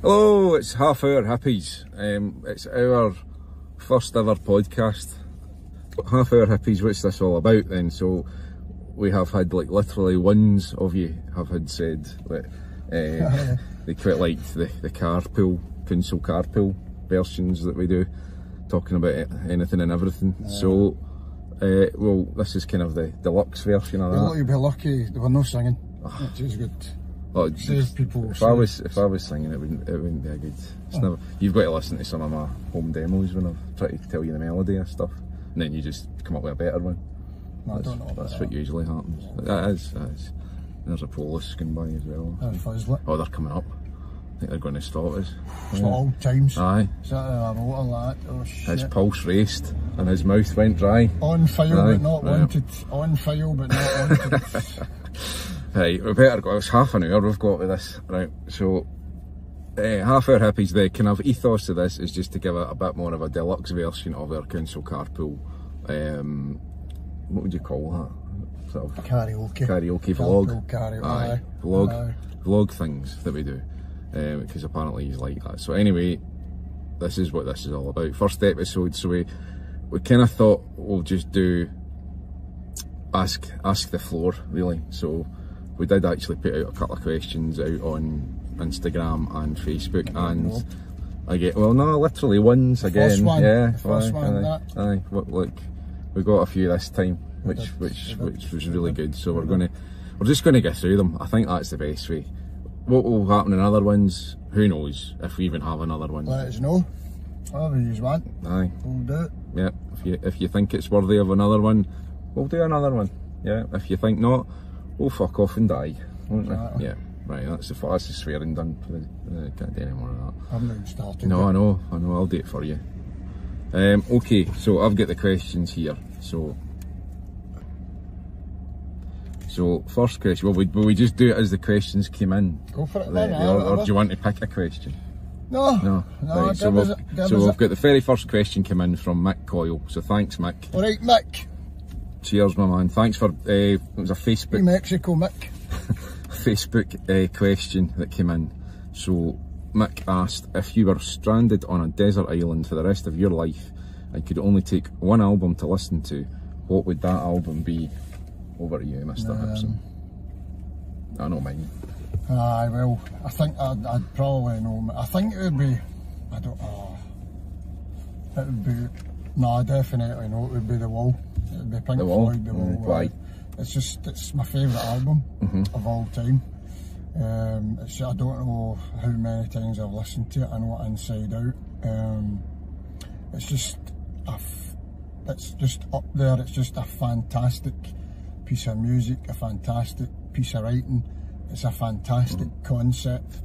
Hello, it's Half Hour Hippies. It's our first ever podcast. Half Hour Hippies, what's this all about then? So we have had like literally ones of you have had said that they quite liked the carpool, council carpool versions that we do, talking about anything and everything. So well, this is kind of the deluxe version of that. You'll be lucky there were no singing, which is good. Oh, people. If I was singing, it wouldn't be a good. It's never. You've got to listen to some of my home demos when I've tried to tell you the melody and stuff, and then you just come up with a better one. No, I don't know. That's what usually happens. That is. There's a police going by as well. Frizell. Oh, they're coming up. I think they're going to stop us. It's like old times. Aye. Is that a motor that? Oh shit. His pulse raced and his mouth went dry. On file Aye, but not wanted. On file but not wanted. Right, we better go. It's half an hour we've got with this. Right, so Half Hour Hippies, the kind of ethos of this is just to give it a bit more of a deluxe version of our council carpool. What would you call that? Sort of karaoke vlog. Karaoke. Vlog things that we do, because apparently he's like that. So anyway, this is what this is all about. First episode, so we kind of thought we'll just do ask the floor, really. So we did actually put out a couple of questions out on Instagram and Facebook, and I get, well, no, literally ones again. First one. Yeah, first one. Aye. Look, we got a few this time, which was really good. So we're just gonna get through them. I think that's the best way. What will happen in other ones? Who knows if we even have another one? Let us know. Whatever you want. Aye. We'll do it. Yeah. If you think it's worthy of another one, we'll do another one. Yeah. If you think not, we'll fuck off and die, won't we? Yeah. Right. That's the swearing done. Can't do any more of that. I haven't even started. No, yet. I know. I'll do it for you. Okay. So I've got the questions here. So first question, will we just do it as the questions came in? Go for it then, or do you want to pick a question? No. Right, so we've got the very first question come in from Mick Coyle. So thanks, Mick. Alright, Mick. Cheers, my man. Thanks for it was a Facebook. New Mexico, Mick. Facebook question that came in. So Mick asked, if you were stranded on a desert island for the rest of your life and could only take one album to listen to, what would that album be? Over to you, Mr. Hipson. I know mine. Aye, well, I think I'd probably know. I think it would be, I don't know. It would be, no, I definitely know it would be The Wall. It would be Pink Floyd, The Wall. Why? It's my favourite album of all time. I don't know how many times I've listened to it. I know it inside out. It's just up there. It's just a fantastic piece of music, a fantastic piece of writing. It's a fantastic concept.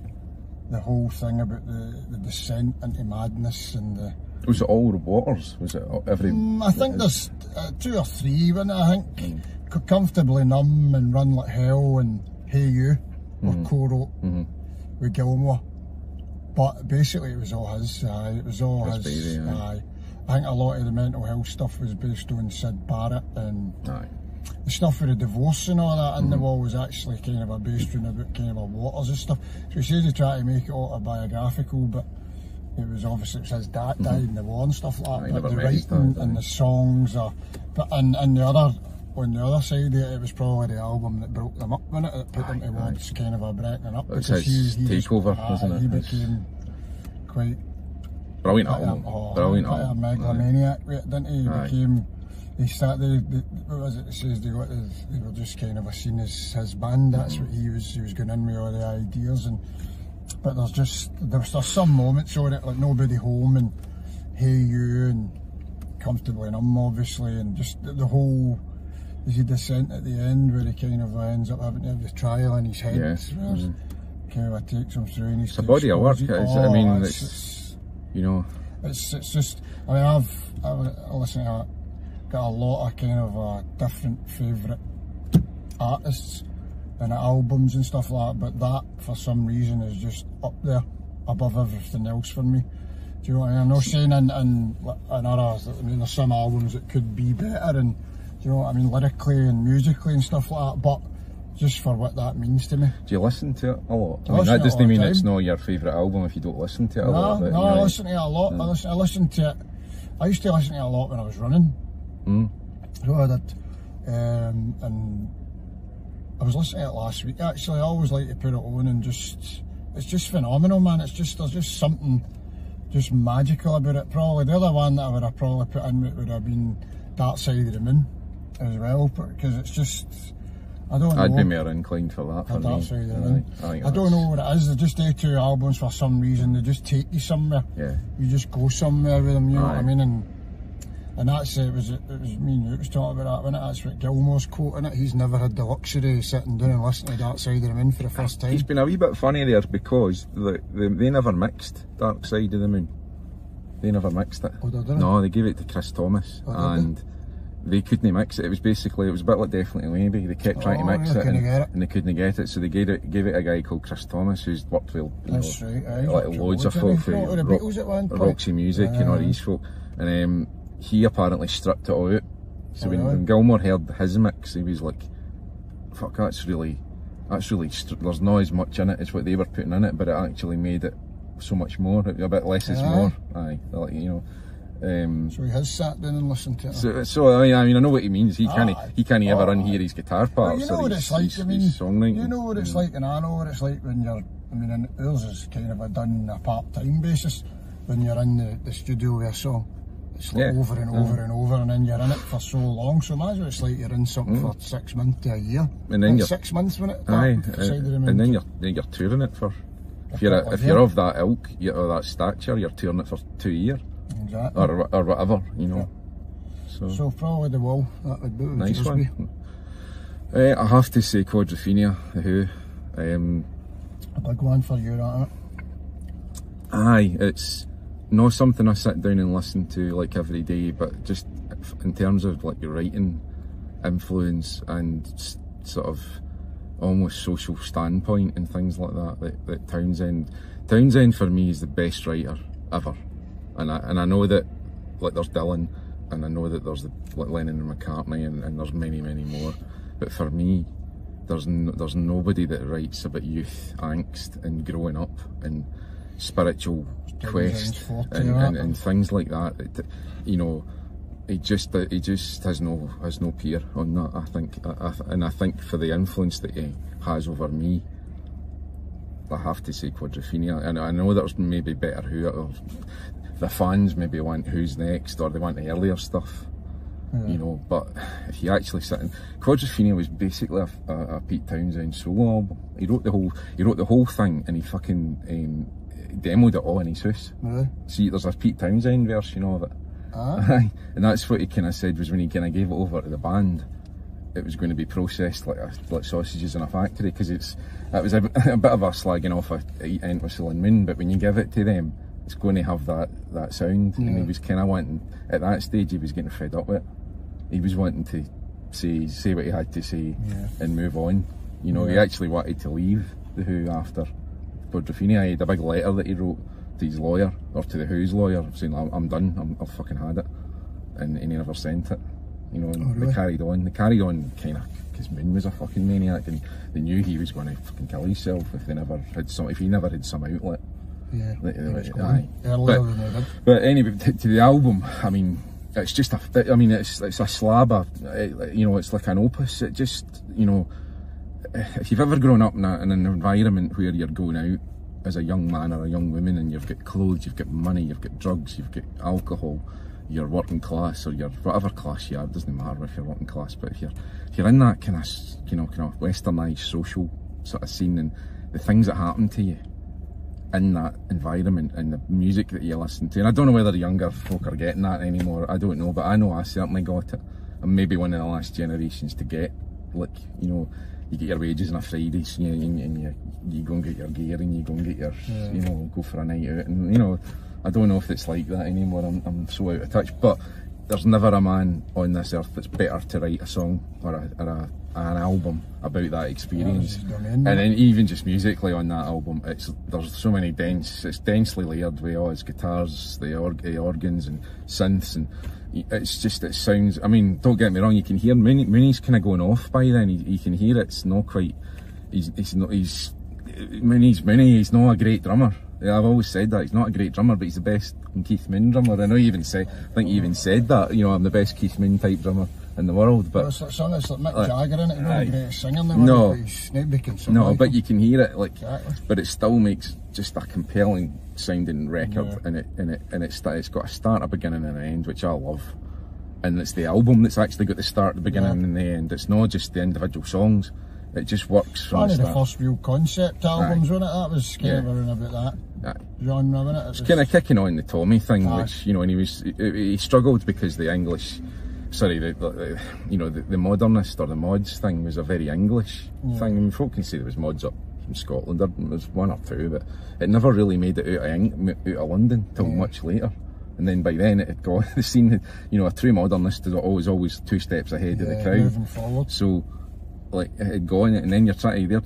The whole thing about the descent into madness and the... Was it all the waters? Was it every... I think there's 2 or 3, but I think Comfortably Numb and Run Like Hell and Hey You were co-wrote with Gilmore. But basically it was all his. It was all his. Baby, I think a lot of the mental health stuff was based on Sid Barrett, and the stuff with the divorce and all that in The Wall was actually kind of based on about kind of waters and stuff. So he says he tried to make it autobiographical, but it was obviously his dad died in the war and stuff like that. But the writing and the songs are, but on the other side of it, it was probably the album that broke them up, wasn't it? That put them towards kind of a breaking up. It's his takeover, wasn't it? He became quite brilliant album. Brilliant album. A megalomaniac with it, didn't he? He became. They started. What was it? It says they were just kind of seen as his band. That's what he was going in with all the ideas, but there's some moments on it like Nobody Home and Hey You and Comfortably Numb, obviously, and just the whole. There's a descent at the end where he kind of ends up having to have the trial in his head. Yes. Kind of takes him through. And it's a body of work. It's you know. It's just. I mean, I've listened to it. Got a lot of kind of different favourite artists and albums and stuff like that, but that for some reason is just up there above everything else for me. Do you know what I mean? I'm not saying in others, I mean there's some albums that could be better, and do you know what I mean, lyrically and musically and stuff like that, but just for what that means to me. Do you listen to it a lot? I mean, that doesn't mean it's not your favourite album if you don't listen to it a lot. No, I listen to it a lot. I listen to it. I used to listen to it a lot when I was running. So I did. And I was listening to it last week actually. I always like to put it on and just, it's just phenomenal, man. It's just, there's just something just magical about it. Probably the other one that I would have probably put in would have been Dark Side of the Moon as well, because it's just, I don't know. I'd be more inclined for that for Dark me. Side of the Moon. I don't know what it is. They just do two albums for some reason. They just take you somewhere. Yeah. You just go somewhere with them. You know what I mean? And that's it. Was me and you was talking about that, wasn't it? That's what Gilmore's quoting it. He's never had the luxury of sitting down and listening to Dark Side of the Moon for the first time. He's been a wee bit funny there because they never mixed Dark Side of the Moon. They never mixed it. Oh, did they? No, they gave it to Chris Thomas, and they couldn't mix it. It was basically, it was a bit like Definitely Maybe. They kept trying to mix it and they couldn't get it, so they gave it a guy called Chris Thomas, who's worked with like loads of folk for Roxy Music and all these folk, and he apparently stripped it all out. So when Gilmore heard his mix, he was like, "Fuck, that's really, there's not as much in it as what they were putting in it, but it actually made it so much more. A bit less is more." Aye, like, you know. So he has sat down and listened to it. So I mean, I know what he means. He can't ever unhear his guitar parts. You know what it's like. I mean, songwriting. You know what it's like, and I know what it's like when you're. I mean, and ours is kind of done on a part-time basis. When you're in the studio with a song, it's like over and over and over, and then you're in it for so long. So imagine it's like you're in something for 6 months to a year, and then you're 6 months when it. And then you're touring it for. If you're of that ilk, or that stature, you're touring it for 2 years. Exactly. Or whatever, you know. So probably The Wall, that would be nice one. I have to say Quadrophenia, The Who. A big one for you, isn't it? Aye, it's not something I sit down and listen to like every day, but just in terms of like your writing influence and sort of almost social standpoint and things like that Townsend for me is the best writer ever. And I know that, like, there's Dylan, and I know that there's like Lennon and McCartney, and there's many more. But for me, there's nobody that writes about youth angst and growing up and spiritual quest and things like that. You know, he just has no peer on that. I think, and I think for the influence that he has over me, I have to say Quadrophenia. And I know there's maybe better Who, or the fans maybe want Who's Next, or they want the earlier stuff, you know. But if you actually sit in, Quadrophenia was basically a Pete Townsend solo album. He wrote the whole thing, and he fucking demoed it all in his house. See, there's a Pete Townsend version of it. And that's what he kind of said was when he kind of gave it over to the band, it was going to be processed like sausages in a factory, because that was a bit of a slagging off a Ent Whistle and Moon, but when you give it to them, it's going to have that sound. And he was kind of wanting, at that stage he was getting fed up with it. He was wanting to say what he had to say and move on. You know, he actually wanted to leave The Who after Quadrophenia. He had a big letter that he wrote to his lawyer, or to The Who's lawyer, saying, I'm done, I've fucking had it. And he never sent it. You know, and they carried on kind of, because Moon was a fucking maniac, and they knew he was going to fucking kill himself if he never had some outlet. But anyway, to the album, I mean, it's just it's a slab of, you know, it's like an opus. It just, you know, if you've ever grown up in an environment where you're going out as a young man or a young woman, and you've got clothes, you've got money, you've got drugs, you've got alcohol, you're working class, or you're whatever class you are, it doesn't matter if you're working class, but if you're in that kind of westernised social sort of scene, and the things that happen to you in that environment and the music that you listen to, and I don't know whether the younger folk are getting that anymore, I don't know, but I know I certainly got it. I'm maybe one of the last generations to get, like, you know, you get your wages on a Friday, and you go and get your gear, and you go and get your, you know, go for a night out, and, you know, I don't know if it's like that anymore. I'm so out of touch, but there's never a man on this earth that's better to write a song or a an album about that experience. And then even just musically on that album, there's so many it's densely layered with all his guitars, the organs and synths, and it sounds, I mean, don't get me wrong, you can hear Mooney's kind of going off by then, you can hear it's not quite, Mooney's not a great drummer. I've always said that, he's not a great drummer, but he's the best Keith Moon drummer. I know I think you even said that, you know, I'm the best Keith Moon type drummer in the world. But it's like Mick Jagger, in it, not the greatest singer in the world, but nobody can sing. No, but you can hear it, like, exactly. But it still makes just a compelling sounding record, and it's got a start, a beginning and an end, which I love. And it's the album that's actually got the start, the beginning and the end. It's not just the individual songs. It just works from the start. One of the first real concept albums, wasn't it? That was kind of around about that genre, wasn't it? It's kind of kicking on the Tommy thing, which, you know, and he struggled because the English, the modernist or the mods thing was a very English thing. I mean, folk can say there was mods up from Scotland, there was one or two, but it never really made it out of London till much later. And then by then it had gone, the scene, you know, a true modernist is always 2 steps ahead of the crowd. Moving forward. So, like, it had gone, and then they're trying to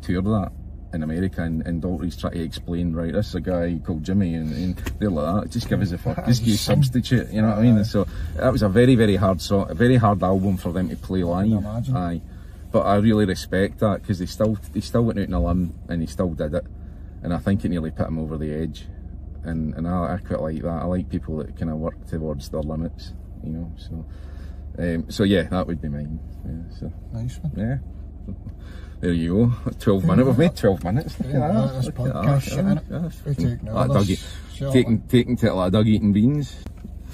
tour that in America, and Daltrey's trying to explain, right, this is a guy called Jimmy, and they're like that, just give us a fuck, just give substitute, you know what I mean? And so that was a very, very hard song, a very hard album for them to play live. Aye, but I really respect that, because they still went out on a limb, and they still did it, and I think it nearly put them over the edge, and I quite like that. I like people that kind of work towards their limits, you know. So yeah, that would be mine. Yeah, so nice one. Yeah. There you go. 12 minutes. We've made 12 minutes. Taking to like Doug eating beans.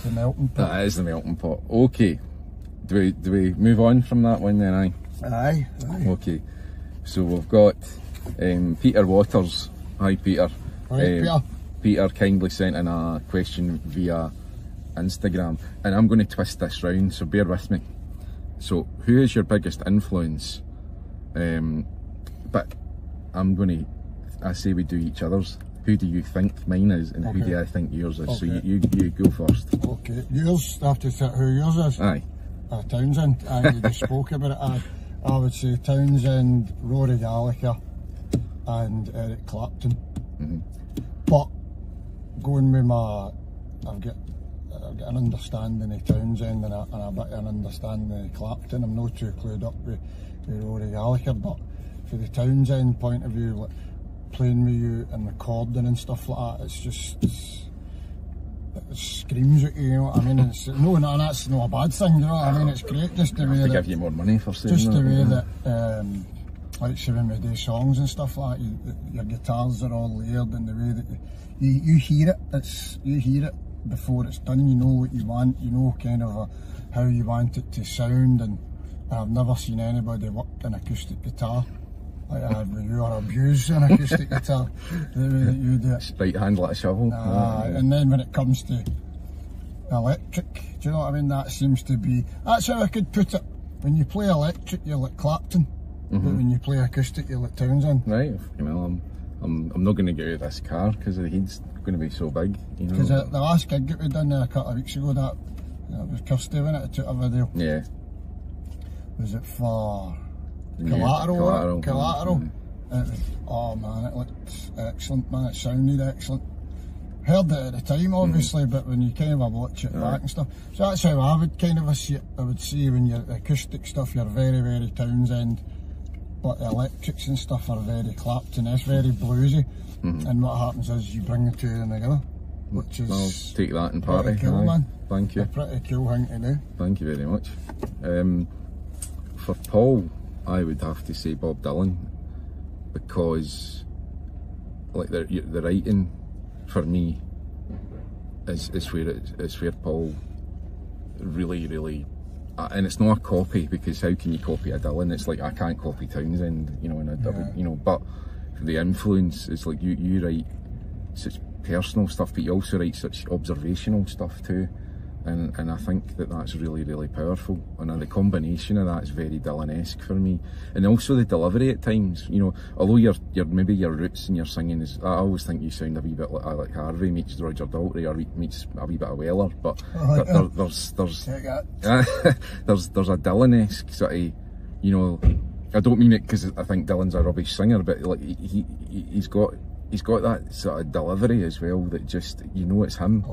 The melting pot. That is the melting pot. Okay. Do we move on from that one then? Aye. Okay. So we've got Peter Waters. Hi Peter. Peter. Peter kindly sent in a question via Instagram, and I'm going to twist this round, so bear with me. So, who is your biggest influence? But I say we do each other's. Who do you think mine is, and who do I think yours is? So you go first. Okay, yours, I have to say who yours is? Aye. Townsend, you spoke about it. I would say Townsend, Rory Gallagher and Eric Clapton. But going with I've got an understanding of Townsend and a bit of an understanding of Clapton. I'm not too clued up with Rory Gallagher, but for the Townsend point of view, like playing with you and recording and stuff like that, it screams at you, you know what I mean? That's not a bad thing, you know what I mean? It's great, just the way that, give you more money for saying just the way that, like say when we do songs and stuff like that, your guitars are all layered, and the way that you hear it, you hear it before it's done. You know what you want, you know kind of how you want it to sound, and I've never seen anybody work an acoustic guitar like I have with you, or abuse an acoustic guitar the way that you do it. Right hand like a shovel. And then when it comes to electric, do you know what I mean? That seems to be, that's how I could put it. When you play electric, you're like Clapton, but when you play acoustic, you're like Townsend. Right, you know, I'm not going to get out of this car because the head's going to be so big, you know. Because the last gig that we done there a couple of weeks ago, that was Kirsty, wasn't it? I took a video. Yeah. Was it for Collateral? Collateral. Oh man, it looked excellent, man. It sounded excellent. Heard it at the time, obviously, but when you kind of watch it back and stuff. So that's how I would kind of see it. I would see when you're acoustic stuff, you're very, very Townsend, but the electrics and stuff are very Clapton. It's very bluesy, and what happens is you bring the two of them together, which is I'll take that in party. Cool, man. Thank you. A pretty cool thing to do. Thank you very much. For Paul, I would have to say Bob Dylan, because like the writing for me is where Paul really, and it's not a copy, because how can you copy a Dylan? It's like I can't copy Townsend, you know, and you know, but the influence is like you write such personal stuff, but you also write such observational stuff too. And I think that's really powerful, and the combination of that is very Dylan-esque for me, and also the delivery at times. You know, although maybe your roots in your singing is, I always think you sound a wee bit like Harvey meets Roger Daltrey, or meets a wee bit of Weller, but there's a Dylan-esque sort of, you know, I don't mean it because I think Dylan's a rubbish singer, but like he's got that sort of delivery as well that just, you know, it's him.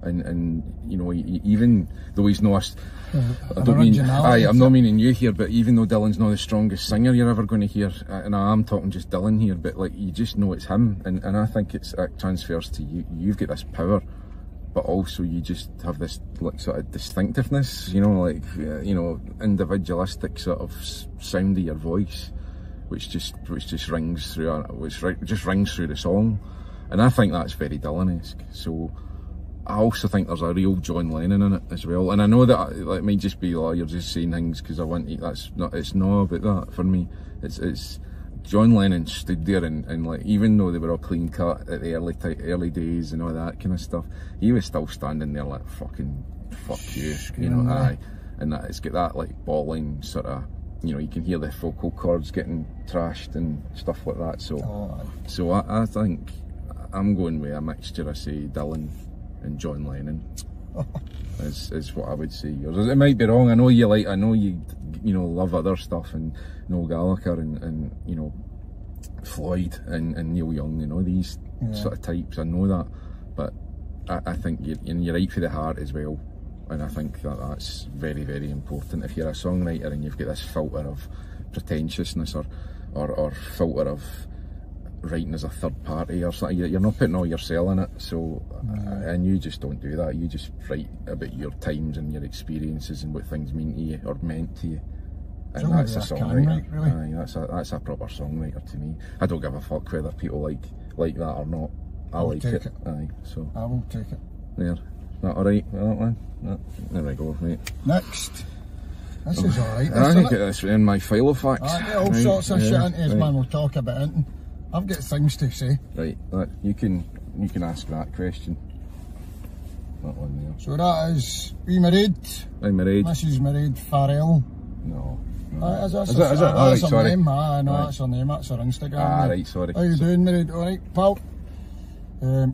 And you know, even though he's not, I don't mean, I'm not meaning you here, but even though Dylan's not the strongest singer you're ever going to hear, and I am talking just Dylan here, but like, you just know it's him, and I think it transfers to you. You've got this power, but also you just have this like sort of distinctiveness, you know, like, you know, individualistic sort of sound of your voice, which just rings through, just rings through the song, and I think that's very Dylan-esque. So I also think there's a real John Lennon in it as well, and I know that it might just be, oh, you're just saying things because I want to. That's not. It's not about that for me. It's John Lennon stood there and like, even though they were all clean cut at the early days and all that kind of stuff, he was still standing there like, fucking fuck you, you know. Aye, and that it's got that like bawling sort of, you know, you can hear the vocal cords getting trashed and stuff like that. So I think I'm going with a mixture of, say, Dylan and John Lennon is what I would say. It might be wrong. I know you love other stuff, and Noel Gallagher and you know, Floyd and Neil Young, you know, these sort of types. I know that, but I think you're right for the heart as well, and I think that's very, very important. If you're a songwriter and you've got this filter of pretentiousness or filter of writing as a third party or something, you're not putting all your cell in it, so and you just don't do that. You just write about your times and your experiences and what things mean to you or meant to you, and that's a songwriter. Really. That's a proper songwriter to me. I don't give a fuck whether people like that or not. I like it. Aye, so I will take it. There, is that alright with that one? No. There we go, mate. Next. This is alright. I need to get this in my file of facts. I get all sorts of shit into this, man. We'll talk about it. I've got things to say. Right, you can ask that question. That one there. So that is, we married? I'm married. Mrs. married, Frizell. No. Is that Alright, sorry. Name? No, that's her name, that's her Instagram. Right, sorry. How you doing, married? Alright, pal.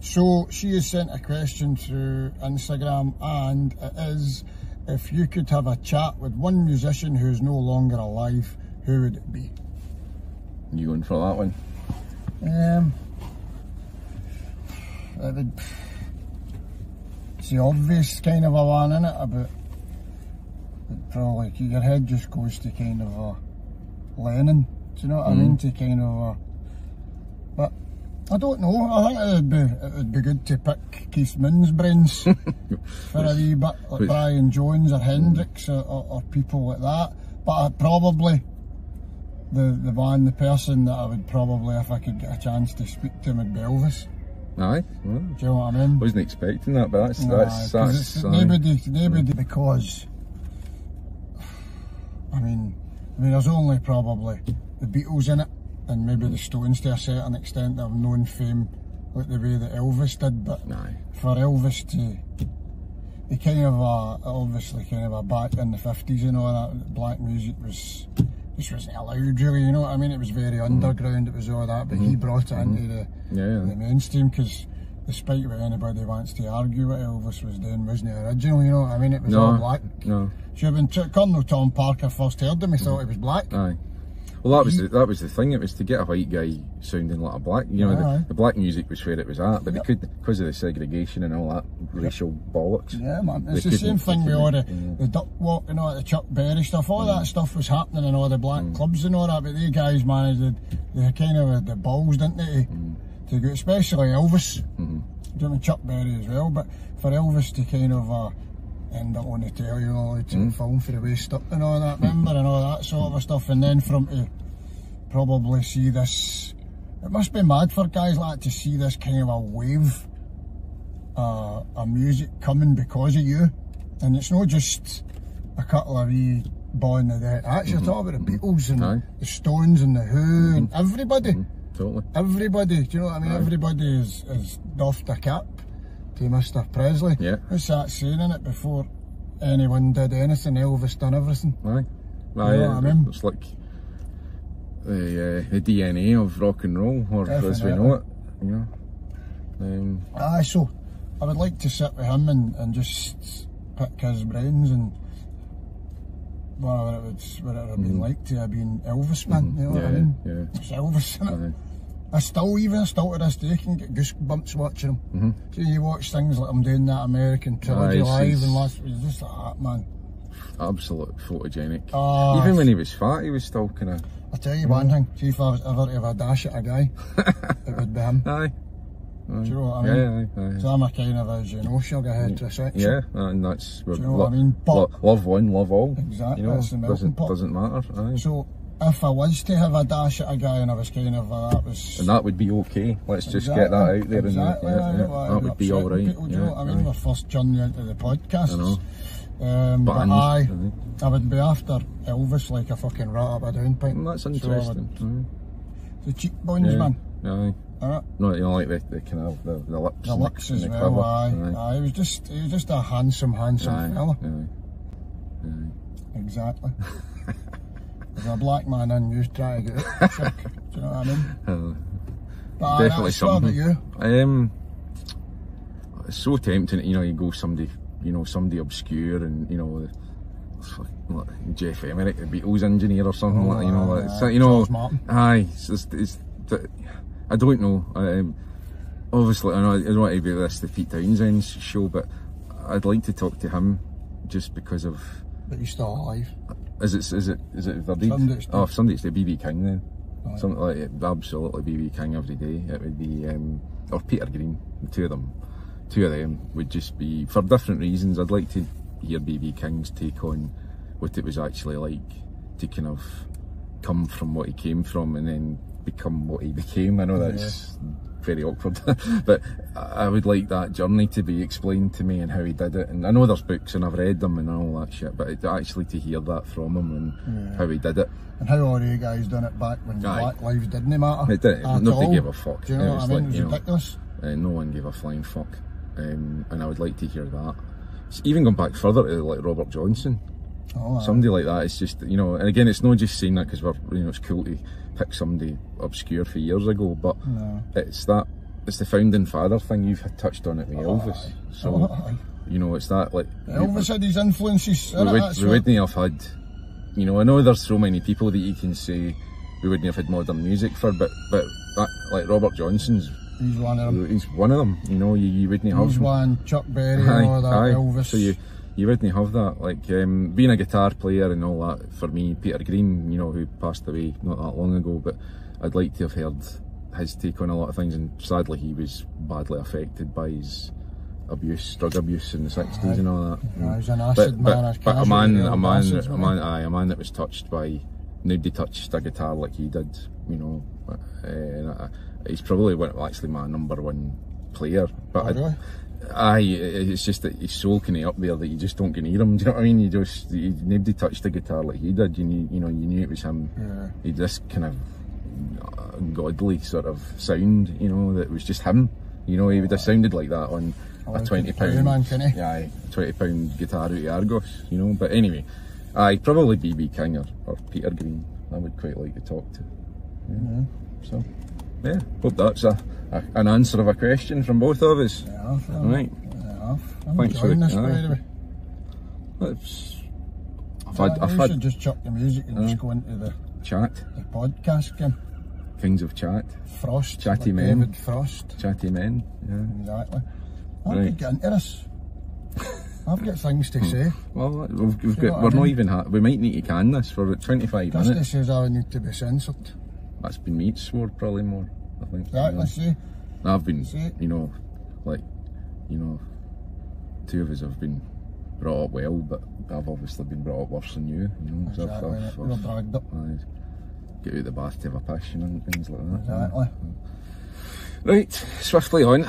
So she has sent a question through Instagram, and it is, if you could have a chat with one musician who's no longer alive, who would it be? You going for that one? It's the obvious kind of a one, innit? But probably your head just goes to kind of a Lennon. Do you know what I mean? To kind of a, but I don't know. I think it would be good to pick Keith Moon's brains for a wee bit, like Brian Jones or Hendrix or people like that. But I'd probably. The person that I would probably, if I could get a chance to speak to him, would be Elvis. Aye. Well, do you know what I mean? Wasn't expecting that, but that's nobody, because I mean there's only probably the Beatles in it, and maybe the Stones to a certain extent that have known fame like the way that Elvis did, but for Elvis to be kind of obviously kind of a back in the 50s and all that, black music just wasn't allowed really, you know what I mean? It was very underground, it was all that, but he brought it into the mainstream, because despite what anybody wants to argue, what Elvis was doing wasn't original, you know what I mean? It was all black. So when Colonel Tom Parker first heard him, he thought he was black. Aye. Well, that was the thing. It was to get a white guy sounding like a black. You know, the black music was where it was at, but they could, because of the segregation and all that racial bollocks. Yeah, man. It's the same thing with all the duck walk and all the Chuck Berry stuff. All that stuff was happening in all the black clubs and all that. But these guys managed the kind of the balls, didn't they, to go, especially Elvis. Doing Chuck Berry as well, but for Elvis to kind of end up on the telly, you know, to film for the waist up and all that, remember, and all that sort of stuff, and then from to probably see this, it must be mad for guys like that to see this kind of a wave of music coming because of you, and it's not just a couple of wee boy in the dead acts, you're talking about the Beatles and the Stones and the Who and everybody. Totally. Everybody, do you know what I mean? Everybody is doffed a cap to Mr. Presley. Yeah. What's that saying in it? Before anyone did anything, Elvis done everything. Aye. You know what I mean? It's like the DNA of rock and roll, or Definitely. As we know it, you know. Aye, so I would like to sit with him and just pick his brains and whatever it would have been like to have been Elvis, man. You know what I mean? Yeah. It's Elvis, innit? I still to this day can get goosebumps watching him. So you watch things like I'm doing that American trilogy live and last week, just like that, man. Absolute photogenic. Even when he was fat, he was still kind of. I tell you one thing, see if I was ever to have a dash at a guy, it would be him. Aye. Do you know what I mean? Yeah. So I'm a kind of a, you know, sugar-head to a section. Yeah, and that's. Do you know what I mean? But love one, love all. Exactly, you know, that's the melting pot. Doesn't matter. Aye. So if I was to have a dash at a guy and I was kind of that was. And that would be okay. Let's just get that out there. Exactly. That would be alright. Do you know what I mean? Our first journey into the podcast. I know. But I would be after Elvis like a fucking rat up a downpipe. That's interesting. The cheekbones, man. Aye. No, you know, like the kind of the lips. The lips as the well. cover. Aye. He was just a handsome fella. Aye. Exactly. There's a black man in you trying to get it. Do you know what I mean? But definitely something. What about you? It's so tempting. You know, you go somebody obscure, and you know, like Jeff Emerick, the Beatles engineer or something like, you know, like, you know, aye. It's I don't know. Obviously, I know I don't want to be the Pete Townsend's show, but I'd like to talk to him just because of. But he's still alive. Is it Verdeed? Oh, if somebody's the BB King then. Oh, yeah. Something like it, absolutely BB King every day. It would be or Peter Green. The two of them would just be for different reasons. I'd like to hear BB King's take on what it was actually like to kind of come from what he came from and then become what he became. I know that's very awkward, but I would like that journey to be explained to me and how he did it. And I know there's books and I've read them and all that shit, but actually to hear that from him and how he did it. And how all you guys done it back when Black Lives didn't matter. It did. Nobody gave a fuck. Do you know what I mean? It was ridiculous. No one gave a flying fuck. And I would like to hear that. Even going back further to like Robert Johnson. Somebody like that, it's just, you know, and again, it's not just saying that because we're, you know, it's cool to pick somebody obscure for years ago, but it's the founding father thing. You've touched on it with Elvis. So, you know, it's that, like. Elvis had his influences. We wouldn't have had, you know, I know there's so many people that you can say we wouldn't have had modern music for, but that, like Robert Johnson's. He's one of them. He's one of them, you know, you wouldn't have. He's one, Chuck Berry and all that, Elvis. So you wouldn't have that, like being a guitar player and all that. For me, Peter Green, you know, who passed away not that long ago, but I'd like to have heard his take on a lot of things, and sadly he was badly affected by his drug abuse in the 60s and all that. He was an acid man, but a man that was touched by, nobody touched a guitar like he did, you know. He's probably actually my #1 player, but really? It's just that he's so kind of up there that you just don't get near him. Do you know what I mean? Nobody touched the guitar like he did. You knew it was him. Yeah. He this kind of godly sort of sound. You know, that was just him. You know, he would have sounded like that on a £20 £20 guitar out of Argos. You know, but anyway, probably BB King or Peter Green. I would quite like to talk to. Yeah. So. Yeah, hope that's an answer of a question from both of us. Yeah, right. Yeah, thanks for this, by the way. I've had should just chuck the music and just go into the chat. The podcast game. Kings of Chat. Frost. Chatty men. David Frost. Chatty men. Yeah. Exactly. I could get into this. I've got things to say. Well, we might need to can this for 25 minutes. This says I need to be censored. That's been me swore probably more, I think. Exactly, see. I've been, you know, like, you know, two of us have been brought up well, but I've obviously been brought up worse than you, you know. Exactly, we're dragged up. Get out the bath to have a piss, you know, and things like that. Exactly. Right, swiftly on.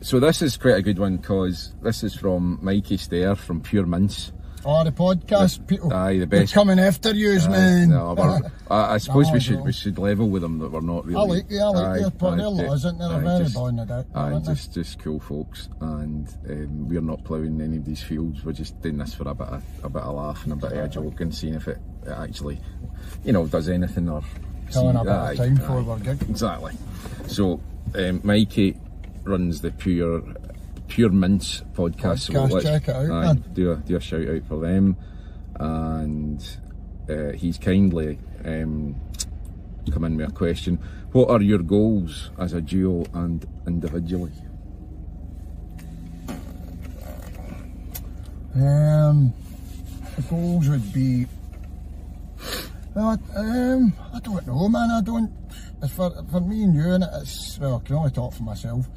So this is quite a good one because this is from Mikey Stair from Pure Mince. Oh, the podcast people. Aye, the best. They're coming after yous, man. No, I suppose we should level with them that we're not really. I like you. They're laws, isn't they? They're very bonded out. Aye, just cool folks, and we're not ploughing any of these fields. We're just doing this for a bit of laugh and a bit of a joke and seeing if it actually, you know, does anything or. Killing a bit of time for our gig. Exactly. So, Mikey runs the Pure Mince podcast. Check it out, man. Do a shout out for them. and he's kindly come in with a question. What are your goals as a duo and individually? The goals would be, well, I don't know, man. I don't. For me and you, and it's, well, I can only talk for myself,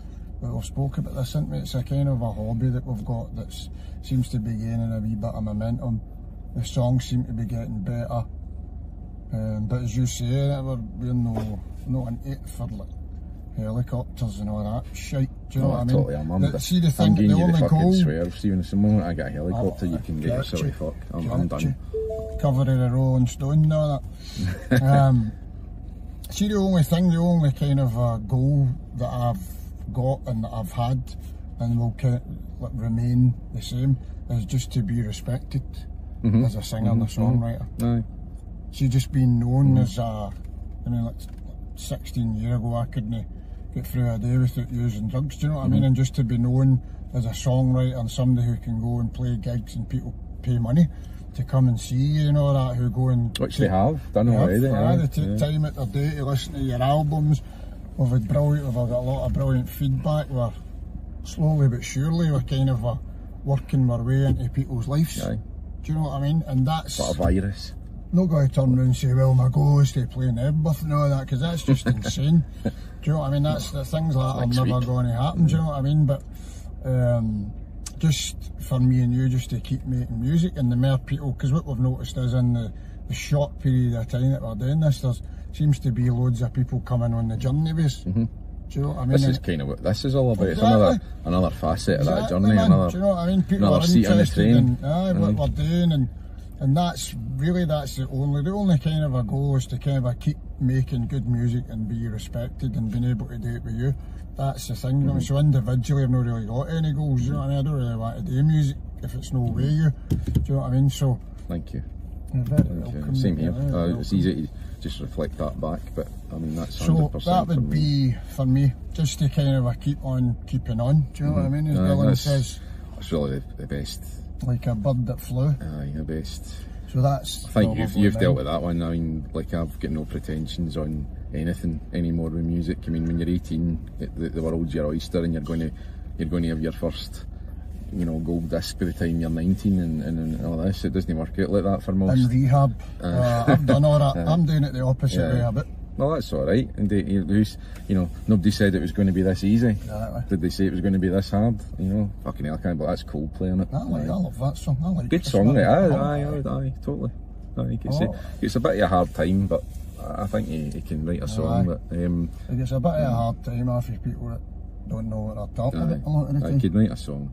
but we've spoke about this, haven't we? It's a kind of a hobby that we've got that seems to be gaining a wee bit of momentum. The songs seem to be getting better, but as you say, we're not an it for like helicopters and all that shite. Do you know what I mean? Totally, I'm see the thing, giving the you the only fucking goal. swerve, Stephen. The moment I get a helicopter, you can get yourself fuck. I'm done. Cover of the Rolling Stone and all that. See, the only kind of goal that I've got and that I've had and will remain the same is just to be respected as a singer and a songwriter. See, just being known as a, I mean, like 16 years ago I couldn't get through a day without using drugs, do you know what I mean? And just to be known as a songwriter and somebody who can go and play gigs and people pay money to come and see you and all that, who go and... Which they have done already. They take time out their day to listen to your albums. We've got a lot of brilliant feedback. We're slowly but surely, we're kind of working our way into people's lives. Do you know what I mean? And that's... What a virus. Not going to turn around and say, well, my goal is to play in Edinburgh and all that, because that's just insane. Do you know what I mean? That's the things like that are never going to happen, do you know what I mean? But just for me and you, just to keep making music, and the more people, because what we've noticed is in the short period of time that we're doing this, there seems to be loads of people coming on the journey base. Do you know what I mean? This is kind of what this is all about. Exactly. It's another facet of that journey, man. Do you know what I mean? People are interested in what we're doing, and that's really, that's the only kind of a goal is to kind of keep making good music and be respected and being able to do it with you. That's the thing, you know. So individually I've not really got any goals, you know what I mean? I don't really want to do music if it's no way you. Do you know what I mean? So thank you. Thank you. Same here. It's easy to just reflect that back, but I mean that's 100%. So that would be for me, just to kind of keep on keeping on. Do you know what I mean? As Dylan says, that's really the best. Like a bird that flew. Aye, the best. So that's. I think you've dealt with that one. I mean, like I've got no pretensions on anything anymore with music. I mean, when you're 18, the world's your oyster, and you're going to have your first, you know, gold disc by the time you're 19 and all this. It doesn't work out like that for most. In rehab, I've done all that. I'm doing it the opposite way a bit. Well, that's all right. And you know, nobody said it was going to be this easy. Exactly. Did they say it was going to be this hard? You know, fucking hell, I can't. But that's Coldplay on it. I love that song. I like good song, right? Aye, totally. It's a bit of a hard time, but I think he can write a song. But it's a bit of a hard time for people that don't know what they're talking about a lot of the time. I could write a song.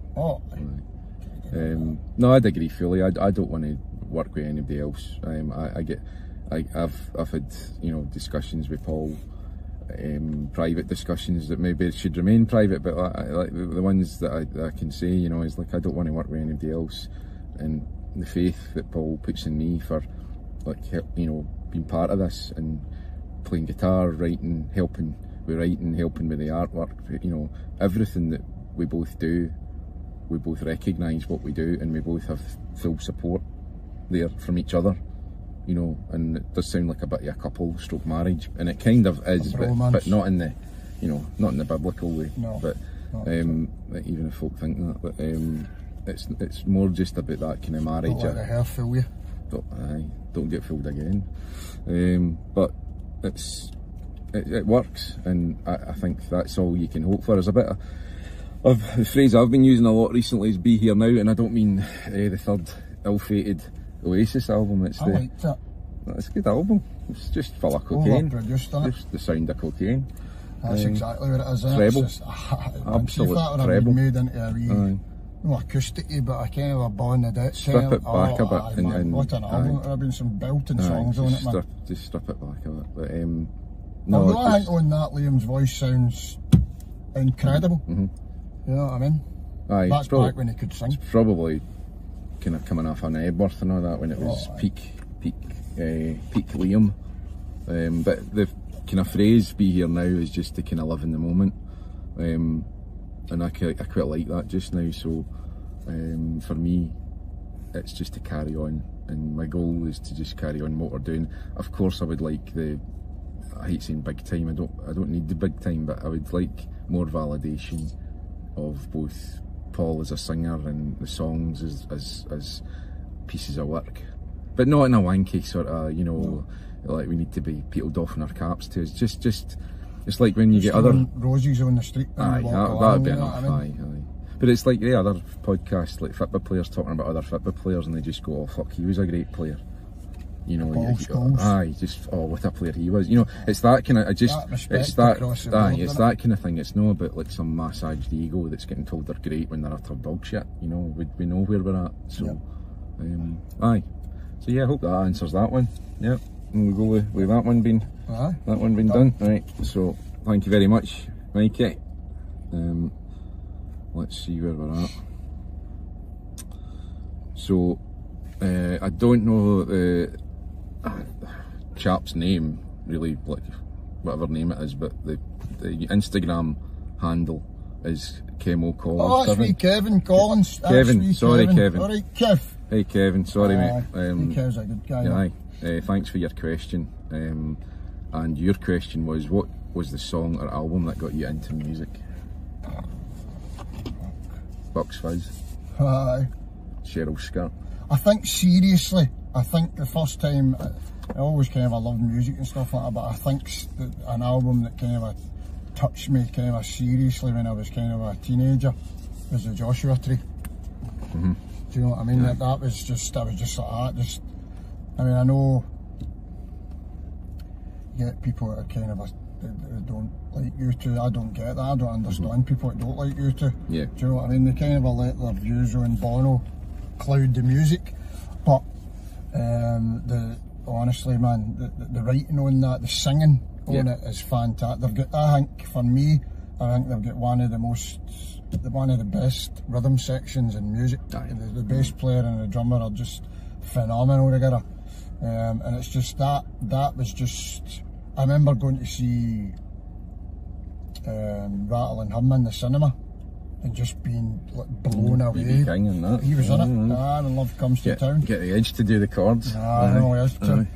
No, I'd agree fully. I don't want to work with anybody else. I've had, you know, discussions with Paul, private discussions that maybe should remain private, but like the ones that I can say, you know, is like I don't want to work with anybody else, and the faith that Paul puts in me for, like, you know, being part of this and playing guitar, writing, helping with the artwork, you know, everything that we both do, we both recognise what we do, and we both have full support there from each other. You know, and it does sound like a bit of a couple stroke marriage, and it kind of is, but not in the, you know, not in the biblical way. No, but even if folk think that, but it's more just about that kind of marriage. Don't let the hair fool you. Don't get fooled again. But it works, and I think that's all you can hope for. There's a bit of the phrase I've been using a lot recently is "be here now," and I don't mean the third ill-fated Oasis album. It's liked it. It's a good album. It's just full of cocaine. Just the sound of cocaine. That's exactly what it is. Treble. Absolute that treble. Made into a wee, no acoustic-y, but a kind of a Bon Adette. Strip it back a bit. And what an album. There have been some belting songs on it, man. Just strip it back a bit. But no, I think on that Liam's voice sounds incredible. You know what I mean? That's back when he could sing. It's probably kind of coming off an Edworth and all that, when it was peak Liam, but the kind of phrase "be here now" is just to kind of live in the moment, and I quite like that just now. So for me, it's just to carry on, and my goal is to just carry on what we're doing. Of course I would like I hate saying big time, I don't need the big time, but I would like more validation of both Paul as a singer and the songs as pieces of work, but not in a wanky sort of, you know, like we need to be peeled off in our caps to. It's just it's like when you get other roses on the street. Aye, that'd be enough. Aye. But it's like the other podcasts, like football players talking about other football players, and they just go, "Oh fuck, he was a great player." You know, what a player he was. You know, it's that kind of. It's that kind of thing. It's not about like some massaged ego that's getting told they're great when they're utter dog shit. You know, we know where we're at. So, aye. So yeah, I hope that answers that one. Yep. And we'll go with that one being done. Right. So thank you very much, Mikey. Let's see where we're at. So I don't know the chap's name really, like whatever name it is, but the Instagram handle is Chemo Collins. Oh, that's me, Kevin Collins. Kevin, sorry Kevin. Alright, Kev. Hey Kevin, sorry mate. Kev's a good guy. Aye. Thanks for your question. And your question was, what was the song or album that got you into music? Bucks Fizz. Aye. Cheryl Skirt. I think seriously, the first time, I always kind of loved music and stuff like that, but I think an album that kind of touched me kind of seriously when I was kind of a teenager was the Joshua Tree. Do you know what I mean? Yeah. That was just, I was just like that. I mean, I know you get people that are kind of that don't like U2. I don't get that. I don't understand people that don't like U2. Yeah. Do you know what I mean? They kind of let their views on Bono cloud the music, but honestly, man, the writing on that, the singing on it is fantastic. They've got, I think, for me, they've got one of the best rhythm sections in music. The bass player and the drummer are just phenomenal together, and it's just that was just. I remember going to see Rattle and Hum in the cinema and just being like blown away. King and that. He was in it. And Love Comes to Town. Get the Edge to do the chords. I know he is too.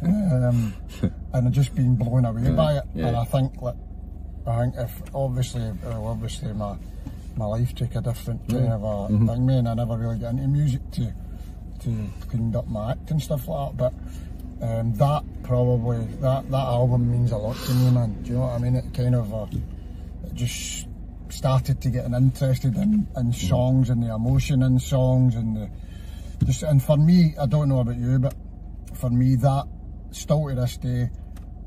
And I've just been blown away by it. And I think if obviously my life took a different kind of a thing, and I never really got into music to clean up my act and stuff like that. But that album means a lot to me, man. Do you know what I mean? It kind of it just started to getting interested in songs and the emotion in songs and and for me, I don't know about you, but for me that still to this day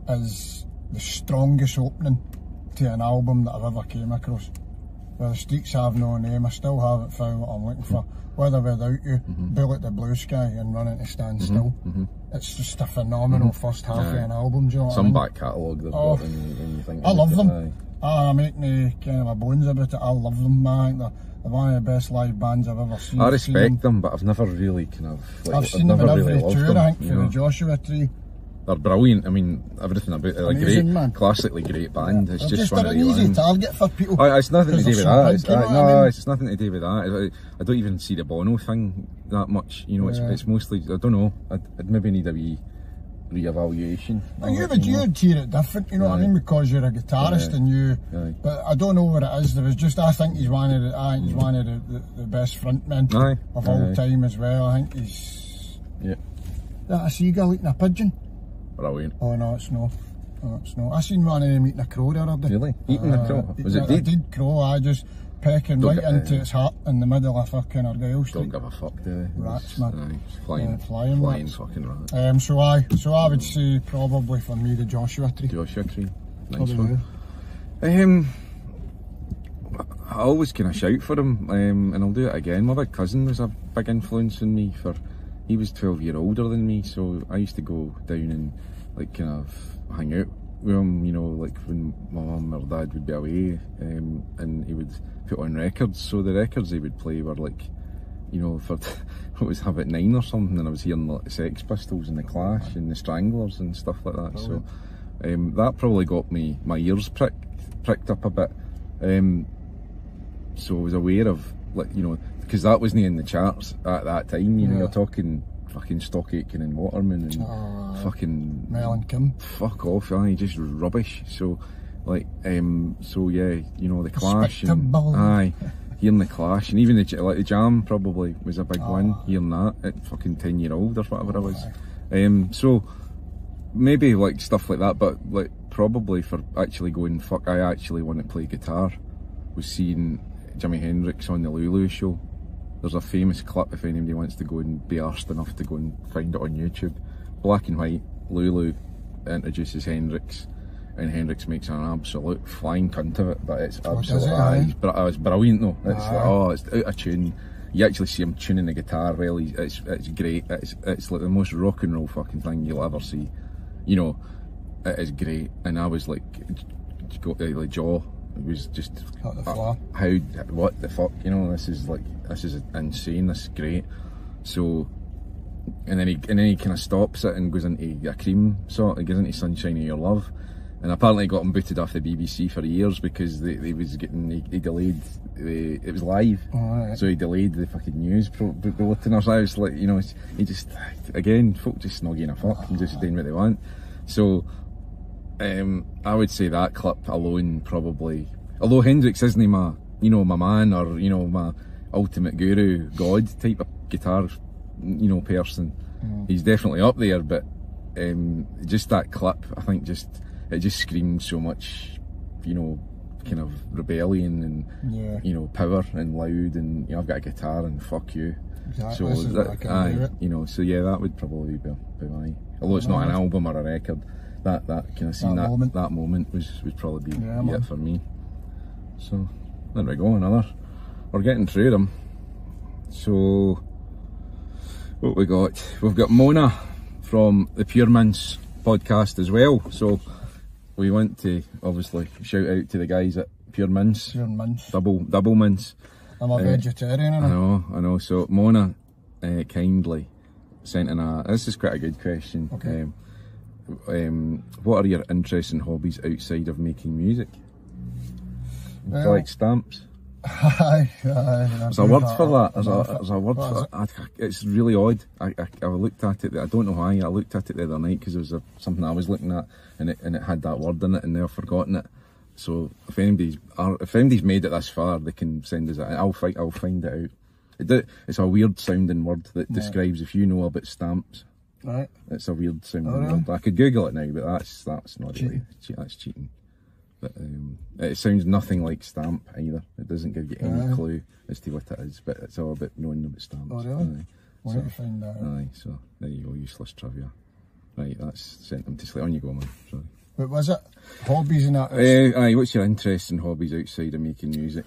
is the strongest opening to an album that I've ever came across. Where the streets have no name, I still haven't found what I'm looking for. With or without you, Bullet the Blue Sky and Running to Stand Still. It's just a phenomenal first half of an album, do you know what I mean? Some back catalogue they've got when you think I love them. I make no kind of a bones about it. I love them, man. They're one of the best live bands I've ever seen. I respect them, but I've never really kind of... I've seen them in every tour, I think, for the Joshua Tree. They're brilliant. I mean, everything about it. They're classically great band. It's just one of the easy target for people. It's nothing to do with that. It's nothing to do with that. I don't even see the Bono thing that much. You know, it's mostly, I don't know. I'd maybe need a wee re-evaluation. You'd hear it different, you know what I mean, because you're a guitarist and but I don't know what it is. There was just, I think he's one of the best frontmen of all time as well. I think he's... Is that a seagull eating a pigeon? Brilliant. Oh no, it's no. I seen one of them eating a crow the other day. Really? Eating a crow? Was it dead? A dead crow, I just pecking right into its heart in the middle of fucking Argyle Street. Don't give a fuck, do they? Rats, man. Flying rats. Fucking rats. So I would say probably for me the Joshua Tree. Joshua Tree. Nice one. I always kind of shout for him, and I'll do it again. My big cousin was a big influence on me. He was 12 years older than me, so I used to go down and like kind of hang out with him, you know, like when my mum or dad would be away, and he would put on records. So the records he would play were like, you know, for it was about 9 or something, and I was hearing like the Sex Pistols and the Clash and the Stranglers and stuff like that. So that probably got my ears pricked up a bit. so I was aware of, like, you know, because that wasn't in the charts at that time. You know, you're talking fucking Stock Aitken and Waterman and fucking Mel and Kim. Fuck off, just rubbish. So, like, so yeah, you know, the Clash and hearing the Clash, and even the Jam probably was a big one. Hearing that at fucking 10-year-old or whatever I was. So maybe like stuff like that, but like probably for actually going, fuck, I actually want to play guitar, was seeing Jimi Hendrix on the Lulu show. There's a famous clip, if anybody wants to go and be arsed enough to go and find it on YouTube. Black and white, Lulu introduces Hendrix, and Hendrix makes an absolute flying cunt of it, but it's absolutely, it's brilliant though. It's like, it's out of tune. You actually see him tuning the guitar well. It's great. It's like the most rock and roll fucking thing you'll ever see. You know, it is great. And I was like, jaw. It was just what the fuck, you know, this is insane, this is great. So and then he kind of stops it and goes into a Cream sort, he goes into Sunshine of Your Love, and apparently got him booted off the BBC for years because he delayed it was live, so he delayed the fucking news bulletin or something. I was like, you know, he just, again, folk just snogging a fuck and just doing what they want. So I would say that clip alone probably, although Hendrix isn't my, you know, my man, or, you know, my ultimate guru, god type of guitar, you know, person, he's definitely up there, but just that clip, I think it just screams so much, you know, kind of rebellion and, you know, power and loud, and, you know, I've got a guitar and fuck you. Exactly. So that, you know, so yeah, that would probably be my, although it's not an album or a record, that kind of scene, that moment would probably be it for me. So there we go, we're getting through them. So what we got? We've got Mona from the Pure Mince podcast as well. So we want to obviously shout out to the guys at Pure Mince. Pure Mince. Double Mince. I'm a vegetarian. I know. So Mona kindly sent in this is quite a good question. Okay. What are your interests and hobbies outside of making music? Well, like stamps? There's a word for that. There's a word for that. It's really odd. I looked at it. I don't know why. I looked at it the other night because it was something I was looking at, and it had that word in it, and they've forgotten it. So if anybody's made it this far, they can send us it. I'll find it out. It's a weird sounding word that describes, if you know about stamps. Right. It's a weird sounding word. I could Google it now, but that's not really. That's cheating. But it sounds nothing like stamp either. It doesn't give you any clue as to what it is, but it's all about knowing about stamps. Oh really? We'll have to find that out. So there you go, useless trivia. Right, that's sent them to sleep. On you go, man. Sorry. What was it? Hobbies and that? What's your interests and hobbies outside of making music?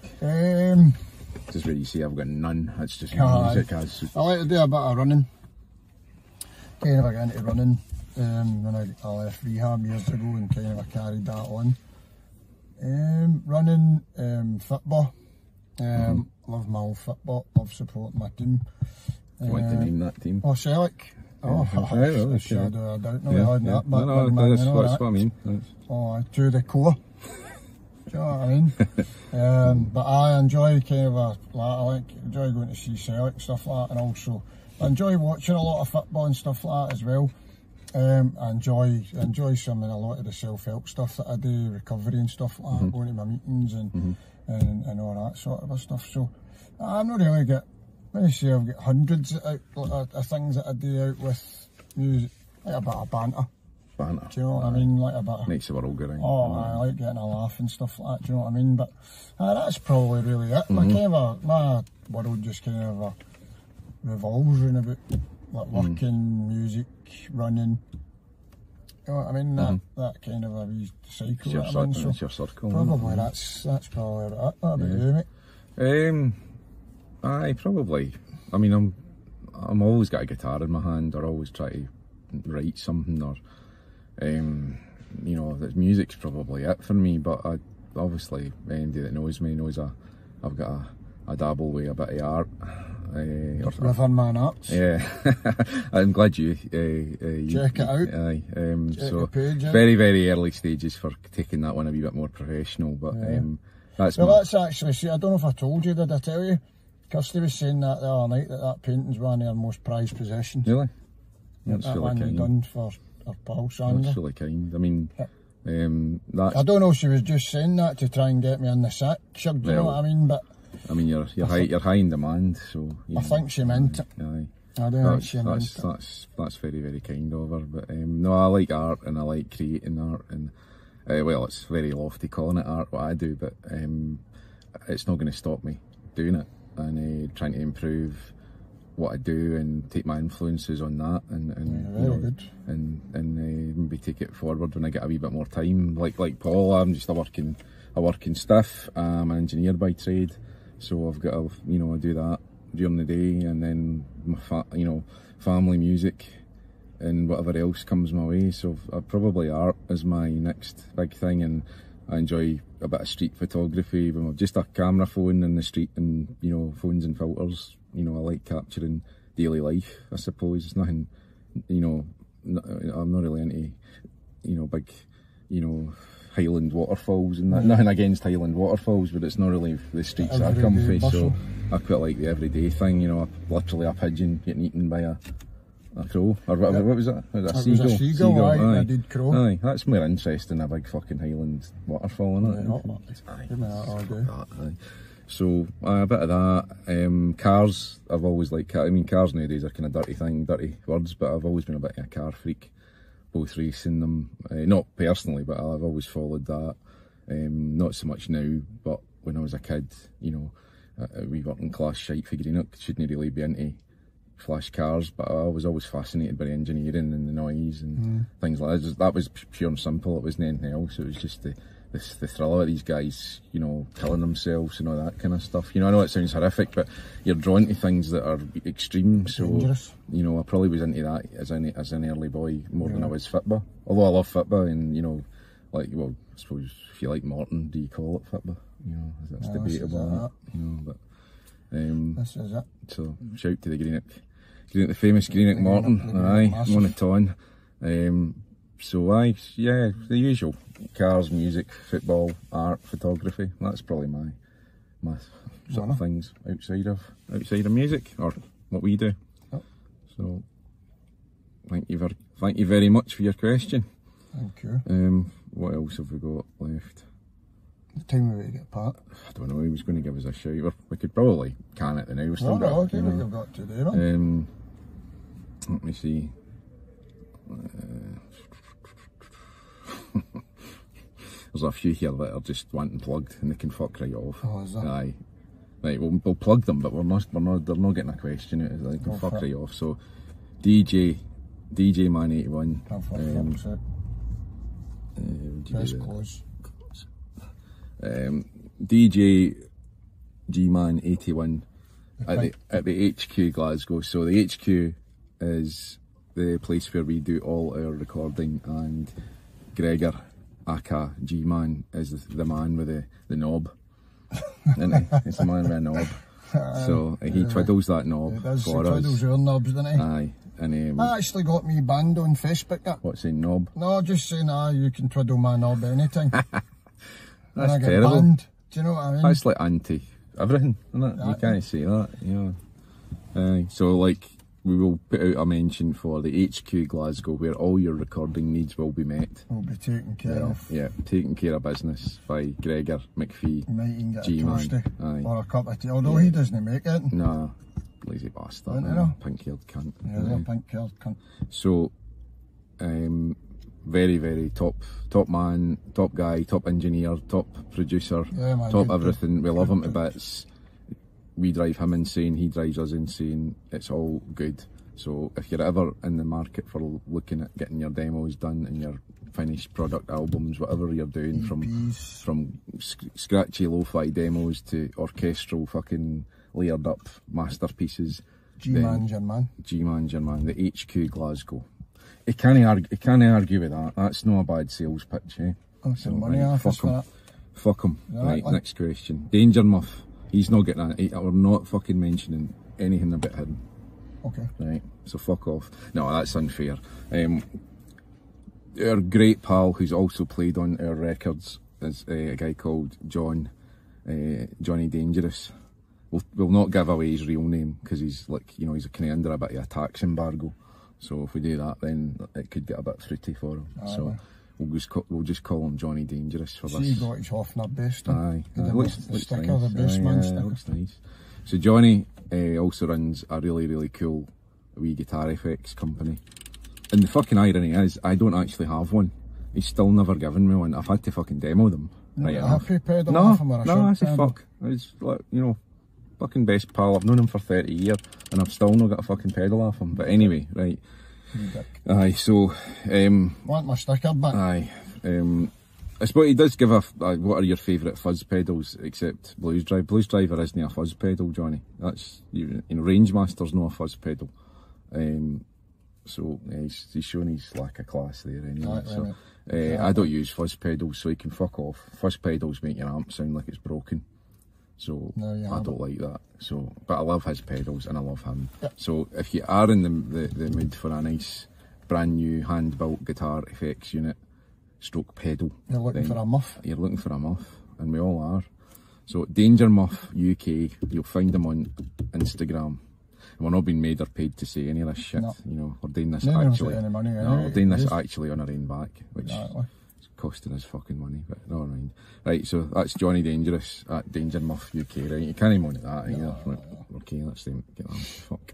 Just where you say I've got none. That's just music. I like to do a bit of running. Kind of got into running when I left rehab years ago, and kind of I carried that on. Running, football. Love my old football. Love supporting my team. You want to name that team? Oh, Celtic. I shadow of doubt. No, that's what I mean. To the core. Do you know what I mean? But I enjoy kind of enjoy going to see Celtic, stuff like that, and also I enjoy watching a lot of football and stuff like that as well. I enjoy a lot of the self-help stuff that I do, recovery and stuff like that, going to my meetings and all that sort of stuff. So I'm not really I've got hundreds of things that I do out with music, like a bit of banter. Do you know what I mean? Like a bit of, makes the world go round. I like getting a laugh and stuff like that, do you know what I mean? But that's probably really it. My world just kind of revolves around about like working, music, running. You know what I mean? That kind of a wee cycle. That's your circle. Probably that's probably about it. What about you, mate? Probably. I mean, I'm always got a guitar in my hand, or always try to write something, or you know, the music's probably it for me. But obviously, anybody that knows me knows I've got a dabble with a bit of art. River Man Arts. Yeah, I'm glad you check it out. So page, very early stages for taking that one a wee bit more professional, but That's actually, see, I don't know if I told you, did I tell you? Kirsty was saying that the other night, that painting's one of her most prized possessions. Really? That's that really one kind. done for her pal Sandra. That's really kind. I mean, that's... I don't know if she was just saying that to try and get me in the sack, do you know what I mean? But I mean, you're high in demand, so... I think she meant it. Aye. I don't think she meant it. That's very, very kind of her, but no, I like art and I like creating art, and well, it's very lofty calling it art, what I do, but it's not going to stop me doing it, and trying to improve what I do and take my influences on that, and very you know, good. and maybe take it forward when I get a wee bit more time. Like Paul, I'm just a working stiff. I'm an engineer by trade, so I've got to, you know, I do that during the day, and then my family, music, and whatever else comes my way. So probably art is my next big thing, and I enjoy a bit of street photography with just a camera phone in the street, and you know, phones and filters. You know, I like capturing daily life, I suppose. It's nothing, you know, I'm not really into, you know, big, you know, Highland waterfalls and that. Nothing against Highland waterfalls, but it's not really the streets I come from, so I quite like the everyday thing, you know, literally a pigeon getting eaten by a crow, or what was that? A seagull? Was a seagull, aye, a dead crow. Aye, that's more interesting than a big fucking Highland waterfall, isn't it? Aye. So a bit of that. Cars, I've always liked cars. I mean, cars nowadays are kind of dirty words, but I've always been a bit of a car freak. Both racing them, not personally, but I've always followed that. Not so much now, but when I was a kid, you know, we working class shite for Greenock, shouldn't really be into flash cars, but I was always fascinated by the engineering and the noise and things like that. That was pure and simple, it wasn't anything else, it was just the thrill of these guys, you know, killing themselves and all that kind of stuff. You know, I know it sounds horrific, but you're drawn to things that are extreme, so dangerous. You know, I probably was into that as an early boy more than I was Fitba. Although I love Fitba, and you know, like, well, I suppose if you like Morton, do you call it Fitba? You know, that's debatable, you know, but this is it. So shout to the Greenock, the famous Greenock Morton, aye, Monoton. So aye, yeah, the usual cars, music, football, art, photography. That's probably my sort of things outside of music, or what we do. Yep. So thank you very much for your question. Thank you. What else have we got left? The time we get Pat. I don't know. He was going to give us a shout. We could probably can it now. Okay, what you've got to do, man. Let me see. There's a few here that are just wanting plugged, and they can fuck right off. Oh, is that? Aye. Right, we'll plug them, but they're not getting a question out. They can fuck right off. So, DJ Man 81. Press close. DJ G Man 81 at the HQ Glasgow. So the HQ is the place where we do all our recording, and Gregor, aka G-Man, is the man with the knob. Isn't he? It's the man with a knob. So he twiddles that knob for us. He twiddles your knobs, doesn't he? Aye. And I actually got me banned on Facebook. What's saying knob? No, just saying, you can twiddle my knob anytime. That's terrible. Banned. Do you know what I mean? That's like anti everything, isn't it? You can't say that, you know. So like, we will put out a mention for the HQ Glasgow, where all your recording needs will be met. Will be taken care of. Yeah, taken care of business by Gregor McPhee. You might even get a G-Man. toasty or a cup of tea, although he doesn't make it. Nah, lazy bastard. Pink-haired cunt. Yeah, pink-haired cunt. So, very, very top man, top guy, top engineer, top producer, top everything. We love him to bits. We drive him insane, he drives us insane. It's all good. So if you're ever in the market for looking at getting your demos done and your finished product albums, whatever you're doing, from scratchy lo-fi demos to orchestral fucking layered up masterpieces, G-Man's your man. G-Man's your man. The HQ Glasgow. You can't argue with that. That's not a bad sales pitch, eh? So, money fuck him. Fuck him. Right, Exactly. next question. Danger Muff. He's not getting that. We're not fucking mentioning anything about him. Okay. Right, so fuck off. No, that's unfair. Our great pal, who's also played on our records, is a guy called John. Johnny Dangerous. We'll not give away his real name because he's like, you know, he's kind of under a bit of a tax embargo. So if we do that, then it could get a bit fruity for him. So we'll just call him Johnny Dangerous for this. See, he got his Hoffner best. Aye, looks sticker, nice. the best man sticker. Looks nice. So Johnny also runs a really cool wee guitar effects company. And the fucking irony is, I don't actually have one. He's still never given me one. I've had to fucking demo them. Right enough. Happy pedal off him or a no, I say pedal? fuck. It's like, you know, fucking best pal. I've known him for 30 years and I've still not got a fucking pedal off him. But anyway, right. Aye, so want my sticker back? Aye. I suppose he does give a what are your favourite fuzz pedals except Blues Drive. Blues Driver isn't a fuzz pedal, Johnny. That's, you know, Rangemaster's not a fuzz pedal. So he's showing his lack of class there anyway. So I don't use fuzz pedals, so he can fuck off. Fuzz pedals make your amp sound like it's broken. So I don't like that. So, but I love his pedals and I love him. Yep. So if you are in the mood for a nice brand new hand built guitar effects unit, stroke pedal, you're looking for a muff. You're looking for a muff, and we all are. So Danger Muff UK, you'll find them on Instagram. And we're not being made or paid to say any of this shit. No. You know, we're doing this actually. Any money, we're doing this actually on our own back, which is costing us fucking money, but never mind. Right, so that's Johnny Dangerous at Danger Muff UK, right? You can't moan at that either. Okay, let's get that. Fuck.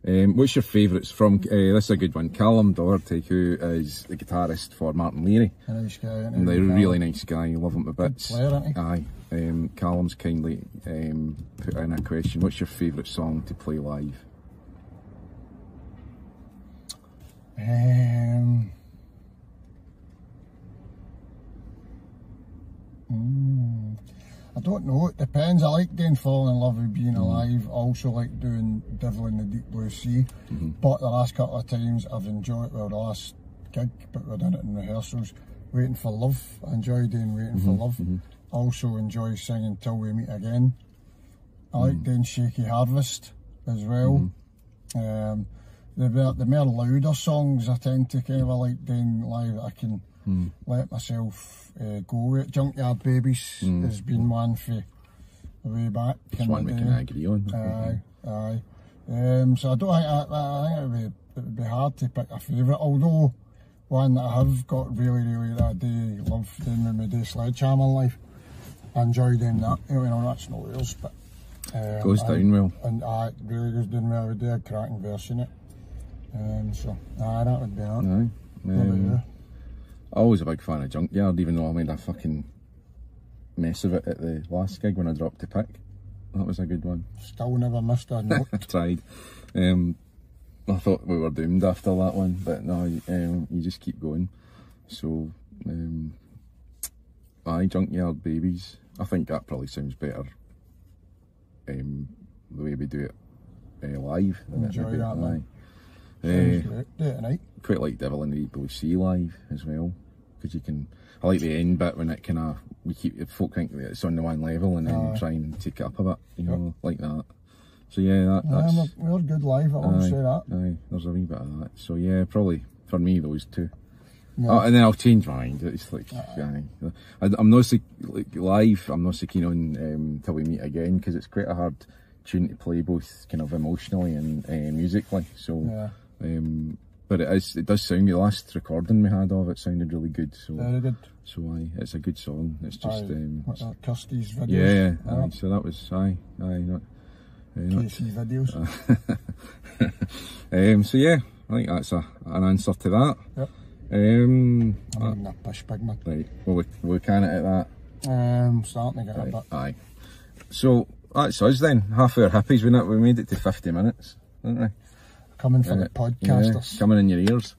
What's your favourites from, this is a good one, Callum Doherty, who is the guitarist for Martin Leary. A nice guy, isn't he? And they're a really nice guy, love him to bits. Good player, isn't he? Aye. Callum's kindly put in a question, what's your favourite song to play live? I don't know, it depends. I like doing Falling in Love with Being Alive. I also like doing Devil in the Deep Blue Sea. But the last couple of times I've enjoyed, well, the last gig, but we're doing it in rehearsals, Waiting for Love. I enjoy doing Waiting for Love. I also enjoy singing Till We Meet Again. I like doing Shaky Harvest as well. The more louder songs I tend to kind of like doing live that I can let myself go with. Junkyard Babies has been one for the way back. It's one we can agree on. Aye. So I don't think, I think it would be hard to pick a favourite, although one that I have got really that I do love doing when we do Sledgehammer live. I enjoy doing that. You know, that's not yours, but goes down well. And it really goes down well. We do a cracking version of it. So that would be that. I'm always a big fan of Junkyard, even though I made a fucking mess of it at the last gig when I dropped to pick. That was a good one. Still never missed a note. Tried. I thought we were doomed after that one, but no, you just keep going. So, Junkyard Babies. I think that probably sounds better the way we do it live. Enjoy that, man. Do it tonight. Quite like Devil in the Deep Blue Sea live as well, because you can. I like the end bit when it kind of folk think that it's on the one level and then try and take it up a bit, you know, like that. So yeah, that's we're good live. I won't say that. Aye, there's a wee bit of that. So yeah, probably for me those two. And then I'll change my mind. It's like I'm not so like live. I'm not so keen on Till We Meet Again because it's quite a hard tune to play both kind of emotionally and musically. So. But it does sound good. The last recording we had of it sounded really good. So very good. So it's a good song. It's just Kirsty's videos. Yeah. So that was Casey videos. So yeah, I think that's an answer to that. Yep. I'm even a push big man. Right. Well, we can it at that. Starting to get a bit. Aye. So that's us then. Half hour hippies. We made it to 50 minutes, didn't we? Coming for the podcasters. Coming in your ears.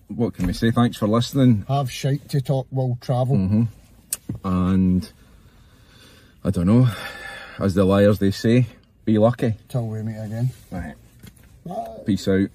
What can we say? Thanks for listening. Have shite to talk while travel. And I don't know, as the liars they say, be lucky. Till we meet again. Right. Peace out.